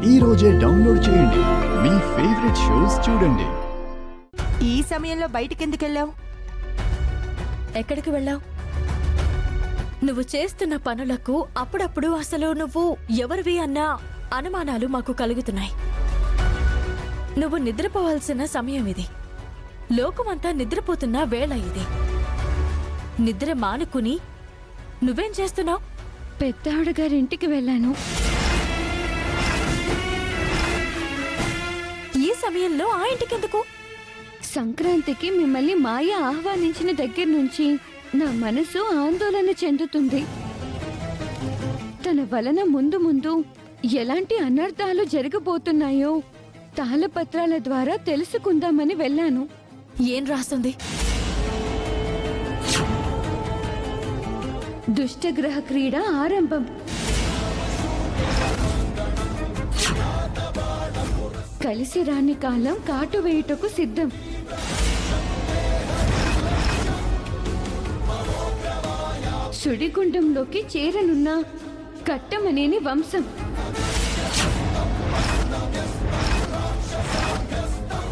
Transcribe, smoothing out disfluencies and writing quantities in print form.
ఈ రోజే డౌన్లోడ్ చేయండి. మీ ఫేవరెట్ షోస్ చూడండి. ఈ సమయంలో బయటికెందుకు వెళ్ళావు? ఎక్కడికి వెళ్ళావు? నువ్వు చేస్తున్న పనులకు అప్పుడప్పుడు అసలు నువ్వు ఎవరివి అన్న అనుమానాలు మాకు కలుగుతున్నాయి. నువ్వు నిద్రపోవాల్సిన సమయం ఇది. లోకమంతా నిద్రపోతున్న వేళ ఇది. నిద్ర మానుకుని నువ్వేం చేస్తున్నావు? పెద్దావిడగారింటికి వెళ్ళాను. ఈ సమయంలో ఆ ఇంటికెందుకు? సంక్రాంతికి మిమ్మల్ని మాయ ఆహ్వానించిన దగ్గర నుంచి నా మనసు ఆందోళన చెందుతుంది. తన వలన ముందు ముందు ఎలాంటి అనర్థాలు జరగబోతున్నాయో తాళపత్రాల ద్వారా తెలుసుకుందామని వెళ్ళాను. ఏం రాస్తుంది? దుష్టగ్రహ క్రీడ ఆరంభం. కలిసి రాని కాలం కాటు వేయుటకు సిద్ధం. సుడిగుండంలోకి చేరనున్న కట్టమనేని వంశం.